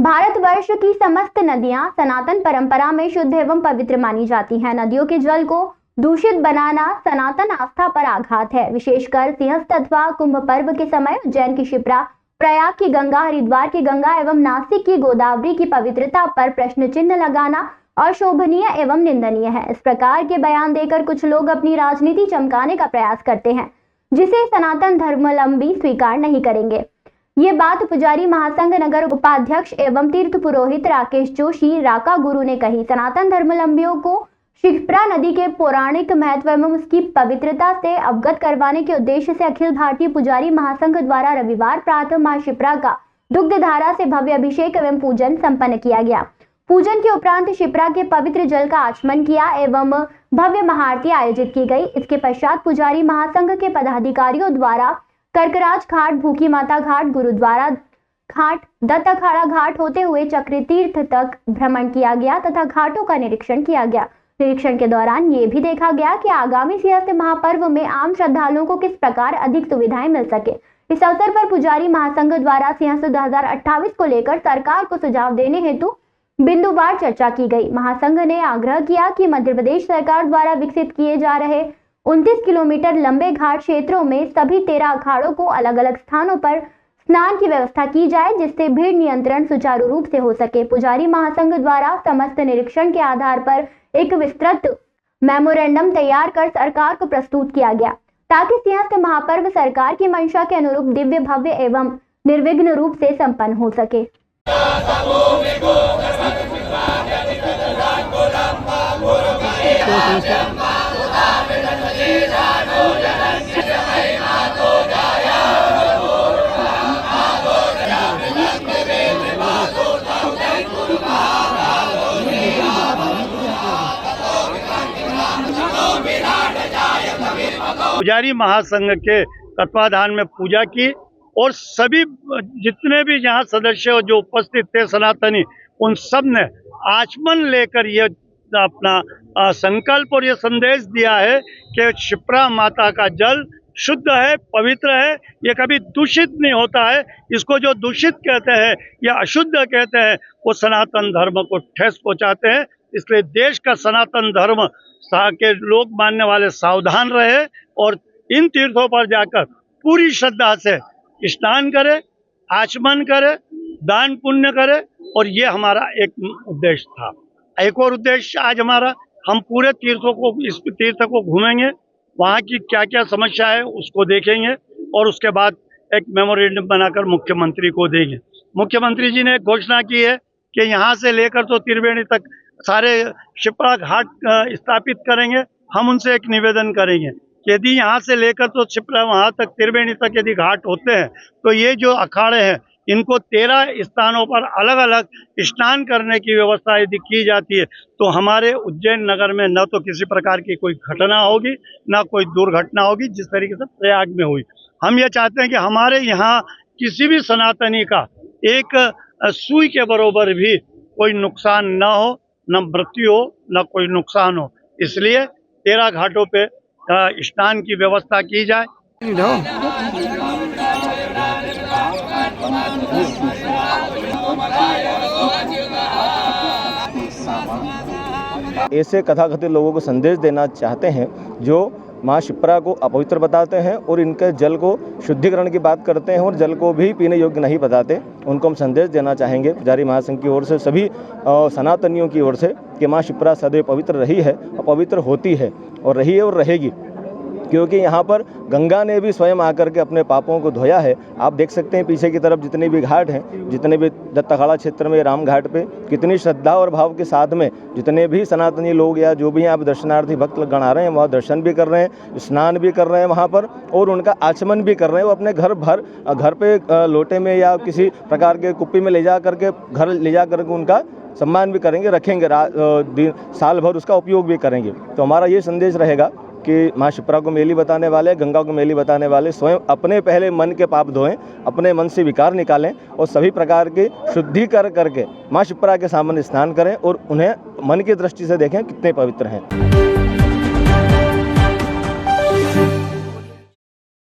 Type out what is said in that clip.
भारतवर्ष की समस्त नदियां सनातन परंपरा में शुद्ध एवं पवित्र मानी जाती हैं। नदियों के जल को दूषित बनाना सनातन आस्था पर आघात है। विशेषकर सिंहस्थ अथवा कुंभ पर्व के समय उज्जैन की शिप्रा, प्रयाग की गंगा, हरिद्वार की गंगा एवं नासिक की गोदावरी की पवित्रता पर प्रश्न चिन्ह लगाना अशोभनीय एवं निंदनीय है। इस प्रकार के बयान देकर कुछ लोग अपनी राजनीति चमकाने का प्रयास करते हैं, जिसे सनातन धर्मावलंबी स्वीकार नहीं करेंगे। ये बात पुजारी महासंघ नगर उपाध्यक्ष एवं तीर्थ पुरोहित राकेश जोशी राका गुरु ने कही। सनातन धर्मावलंबियों को शिप्रा नदी के पौराणिक महत्व एवं उसकी पवित्रता से अवगत करवाने के उद्देश्य से अखिल भारतीय पुजारी महासंघ द्वारा रविवार प्रातः मां शिप्रा का दुग्ध धारा से भव्य अभिषेक एवं पूजन संपन्न किया गया। पूजन के उपरांत शिप्रा के पवित्र जल का आचमन किया एवं भव्य महाआरती आयोजित की गई। इसके पश्चात पुजारी महासंघ के पदाधिकारियों द्वारा कर्कराज घाट, भूखी माता घाट, गुरुद्वारा घाट, दत्त अखाड़ा घाट होते हुए चक्र तीर्थ तक भ्रमण किया गया तथा घाटों का निरीक्षण किया गया। निरीक्षण के दौरान ये भी देखा गया कि आगामी सिंहस्थ महापर्व में आम श्रद्धालुओं को किस प्रकार अधिक सुविधाएं मिल सके। इस अवसर पर पुजारी महासंघ द्वारा सिंहस्थ 2028 को लेकर सरकार को सुझाव देने हेतु बिंदुवार चर्चा की गई। महासंघ ने आग्रह किया कि मध्य प्रदेश सरकार द्वारा विकसित किए जा रहे 29 किलोमीटर लंबे घाट क्षेत्रों में सभी 13 अखाड़ों को अलग अलग स्थानों पर स्नान की व्यवस्था की जाए, जिससे भीड़ नियंत्रण सुचारू रूप से हो सके। पुजारी महासंघ द्वारा समस्त निरीक्षण के आधार पर एक विस्तृत मेमोरेंडम तैयार कर सरकार को प्रस्तुत किया गया, ताकि सिंहस्थ महापर्व सरकार की मंशा के अनुरूप दिव्य, भव्य एवं निर्विघ्न रूप से संपन्न हो सके। पुजारी महासंघ के तत्वाधान में पूजा की और सभी जितने भी यहाँ सदस्य जो उपस्थित थे सनातनी, उन सब ने आचमन लेकर ये अपना संकल्प और ये संदेश दिया है कि शिप्रा माता का जल शुद्ध है, पवित्र है, ये कभी दूषित नहीं होता है। इसको जो दूषित कहते हैं या अशुद्ध कहते हैं, वो सनातन धर्म को ठेस पहुंचाते हैं। इसलिए देश का सनातन धर्म के लोग मानने वाले सावधान रहे और इन तीर्थों पर जाकर पूरी श्रद्धा से स्नान करे, आचमन करे, दान पुण्य करे। और ये हमारा एक उद्देश्य था। एक और उद्देश्य आज हमारा, हम पूरे तीर्थों को, इस तीर्थ को घूमेंगे, वहाँ की क्या क्या समस्या है उसको देखेंगे और उसके बाद एक मेमोरेंडम बनाकर मुख्यमंत्री को देंगे। मुख्यमंत्री जी ने एक घोषणा की है कि यहाँ से लेकर तो त्रिवेणी तक सारे शिप्रा घाट स्थापित करेंगे। हम उनसे एक निवेदन करेंगे कि यदि यहाँ से लेकर तो शिप्रा वहाँ तक त्रिवेणी तक यदि घाट होते हैं, तो ये जो अखाड़े हैं इनको 13 स्थानों पर अलग अलग स्नान करने की व्यवस्था यदि की जाती है, तो हमारे उज्जैन नगर में न तो किसी प्रकार की कोई घटना होगी, न कोई दुर्घटना होगी जिस तरीके से प्रयाग में हुई। हम ये चाहते हैं कि हमारे यहाँ किसी भी सनातनी का एक सुई के बराबर भी कोई नुकसान न हो, न मृत्यु हो, न कोई नुकसान हो। इसलिए 13 घाटों पे स्नान की व्यवस्था की जाए। ऐसे कथाकथित लोगों को संदेश देना चाहते हैं जो माँ शिप्रा को अपवित्र बताते हैं और इनके जल को शुद्धिकरण की बात करते हैं और जल को भी पीने योग्य नहीं बताते। उनको हम संदेश देना चाहेंगे पुजारी महासंघ की ओर से, सभी सनातनियों की ओर से, कि माँ शिप्रा सदैव पवित्र रही है और पवित्र होती है और रही है और रहेगी, क्योंकि यहाँ पर गंगा ने भी स्वयं आकर के अपने पापों को धोया है। आप देख सकते हैं पीछे की तरफ जितने भी घाट हैं, जितने भी दत्त अखाड़ा क्षेत्र में राम घाट पे कितनी श्रद्धा और भाव के साथ में जितने भी सनातनी लोग या जो भी यहाँ पर दर्शनार्थी भक्त गण आ रहे हैं, वहाँ दर्शन भी कर रहे हैं, स्नान भी कर रहे हैं वहाँ पर और उनका आचमन भी कर रहे हैं। वो अपने घर पे लोटे में या किसी प्रकार के कुप्पी में ले जा करके घर ले जा करके उनका सम्मान भी करेंगे, रखेंगे, साल भर उसका उपयोग भी करेंगे। तो हमारा ये संदेश रहेगा कि माँ शिप्रा को मेली बताने वाले, गंगा को मेली बताने वाले स्वयं अपने पहले मन के पाप धोएं, अपने मन से विकार निकालें और सभी प्रकार की शुद्धि करके माँ शिप्रा के सामने स्नान करें और उन्हें मन की दृष्टि से देखें कितने पवित्र हैं।